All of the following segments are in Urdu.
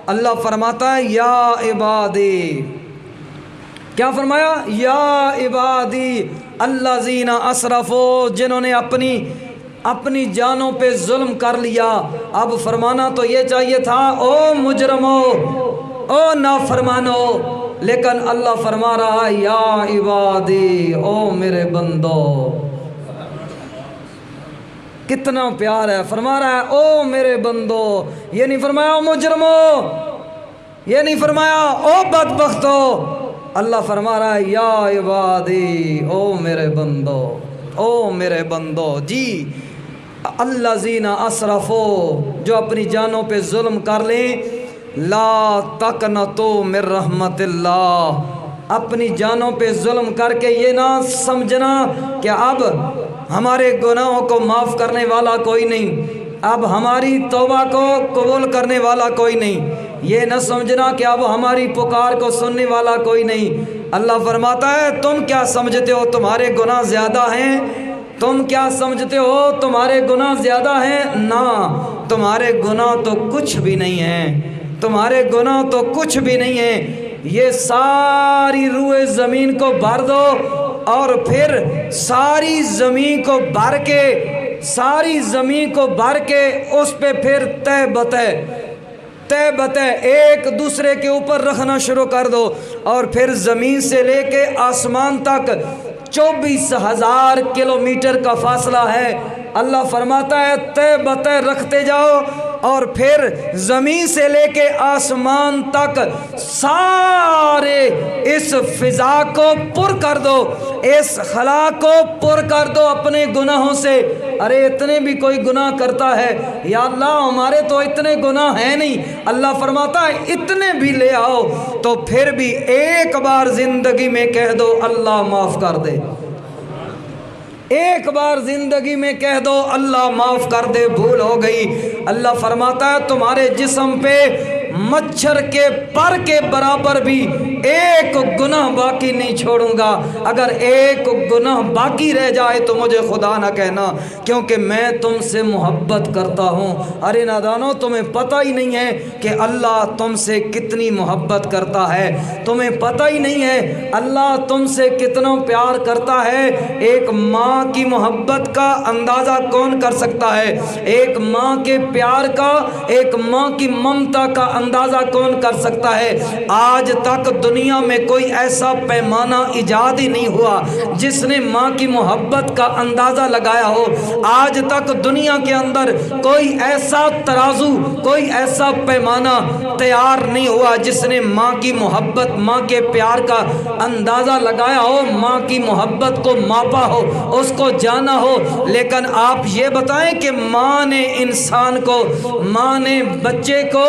اللہ فرماتا ہے یا عبادی، کیا فرمایا؟ یا عبادی الذین اسرفوا، جنہوں نے اپنی جانوں پہ ظلم کر لیا۔ اب فرمانا تو یہ چاہیے تھا او مجرمو، او نافرمانو، لیکن اللہ فرما رہا ہے یا عبادی، او میرے بندو۔ کتنا پیار ہے، فرما رہا ہے او میرے بندو، یہ نہیں فرمایا او مجرمو، یہ نہیں فرمایا او بدبختو، اللہ فرما رہا ہے یا عبادی، او میرے بندو، او میرے بندو۔ جی الذین اسرفوا، جو اپنی جانوں پہ ظلم کر لیں، لا تقنطوا من رحمت اللہ، اپنی جانوں پہ ظلم کر کے یہ نہ سمجھنا کہ اب ہمارے گناہوں کو معاف کرنے والا کوئی نہیں، اب ہماری توبہ کو قبول کرنے والا کوئی نہیں، یہ نہ سمجھنا کہ اب ہماری پکار کو سننے والا کوئی نہیں۔ اللہ فرماتا ہے تم کیا سمجھتے ہو تمہارے گناہ زیادہ ہیں؟ تم کیا سمجھتے ہو تمہارے گناہ زیادہ ہیں؟ نہ، تمہارے گناہ تو کچھ بھی نہیں ہیں، تمہارے گناہ تو کچھ بھی نہیں ہیں۔ یہ ساری روئے زمین کو بھر دو اور پھر ساری زمین کو بھر کے اس پہ پھر تہ بتہ ایک دوسرے کے اوپر رکھنا شروع کر دو، اور پھر زمین سے لے کے آسمان تک 24,000 کلومیٹر کا فاصلہ ہے۔ اللہ فرماتا ہے تہ بتہ رکھتے جاؤ، اور پھر زمین سے لے کے آسمان تک سارے اس فضا کو پر کر دو، اس خلا کو پر کر دو اپنے گناہوں سے۔ ارے اتنے بھی کوئی گناہ کرتا ہے؟ یا اللہ ہمارے تو اتنے گناہ ہیں نہیں۔ اللہ فرماتا ہے اتنے بھی لے آؤ تو پھر بھی ایک بار زندگی میں کہہ دو اللہ معاف کر دے، ایک بار زندگی میں کہہ دو اللہ معاف کر دے، بھول ہو گئی۔ اللہ فرماتا ہے تمہارے جسم پہ مچھر کے پر کے برابر بھی ایک گناہ باقی نہیں چھوڑوں گا، اگر ایک گناہ باقی رہ جائے تو مجھے خدا نہ کہنا، کیونکہ میں تم سے محبت کرتا ہوں۔ ارے نادانو تمہیں پتہ ہی نہیں ہے کہ اللہ تم سے کتنی محبت کرتا ہے، تمہیں پتہ ہی نہیں ہے اللہ تم سے کتنا پیار کرتا ہے۔ ایک ماں کی محبت کا اندازہ کون کر سکتا ہے؟ ایک ماں کے پیار کا، ایک ماں کی ممتا کا اندازہ کون کر سکتا ہے؟ آج تک دنیا میں کوئی ایسا پیمانہ ایجاد ہی نہیں ہوا جس نے ماں کی محبت کا اندازہ لگایا ہو۔ آج تک دنیا کے اندر کوئی ایسا ترازو، کوئی ایسا پیمانہ تیار نہیں ہوا جس نے ماں کی محبت، ماں کے پیار کا اندازہ لگایا ہو، ماں کی محبت کو ماپا ہو، اس کو جانا ہو۔ لیکن آپ یہ بتائیں کہ ماں نے انسان کو، ماں نے بچے کو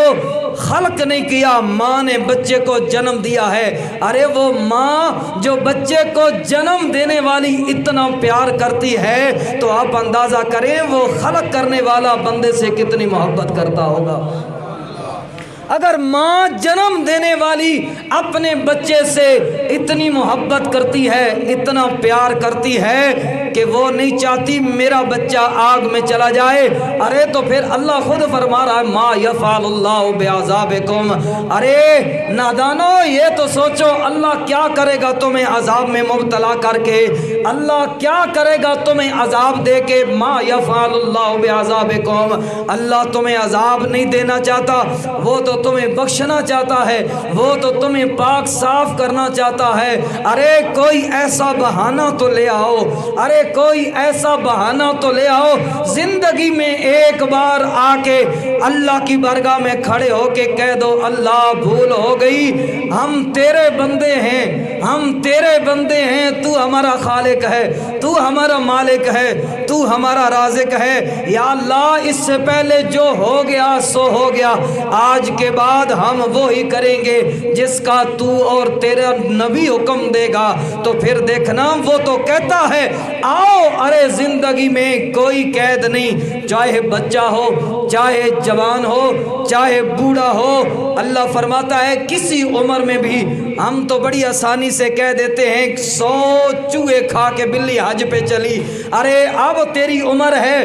خلق نہیں کیا، ماں نے بچے کو جنم دیا ہے۔ ارے وہ ماں جو بچے کو جنم دینے والی اتنا پیار کرتی ہے تو آپ اندازہ کریں وہ خلق کرنے والا بندے سے کتنی محبت کرتا ہوگا۔ اگر ماں جنم دینے والی اپنے بچے سے اتنی محبت کرتی ہے، اتنا پیار کرتی ہے کہ وہ نہیں چاہتی میرا بچہ آگ میں چلا جائے، ارے تو پھر اللہ خود فرما رہا ہے ما یفعل اللہ بعذابکم۔ ارے نادانو یہ تو سوچو اللہ کیا کرے گا تمہیں عذاب میں مبتلا کر کے، اللہ کیا کرے گا تمہیں عذاب دے کے۔ ما یفعل اللہ بعذابکم، اللہ تمہیں عذاب نہیں دینا چاہتا، وہ تو تمہیں بخشنا چاہتا ہے، وہ تو تمہیں پاک صاف کرنا چاہتا ہے۔ ارے کوئی ایسا بہانہ تو لے آؤ، ارے کوئی ایسا بہانہ تو لے آؤ، زندگی میں ایک بار آ کے اللہ کی بارگاہ میں کھڑے ہو کے کہہ دو اللہ بھول ہو گئی، ہم تیرے بندے ہیں، ہم تیرے بندے ہیں، تو ہمارا خالق ہے، تو ہمارا مالک ہے، تو ہمارا رازق ہے۔ یا اللہ اس سے پہلے جو ہو گیا سو ہو گیا، آج کے بعد ہم وہی کریں گے جس کا تو اور تیرا نبی حکم دے گا۔ تو پھر دیکھنا وہ تو کہتا ہے آؤ، ارے زندگی میں کوئی قید نہیں، چاہے بچہ ہو، چاہے جوان ہو، چاہے بوڑھا ہو۔ اللہ فرماتا ہے کسی عمر میں بھی ہم تو بڑی آسانی سے کہہ دیتے ہیں 100 چوہے کھا کے بلی حج پہ چلی، ارے اب تیری عمر ہے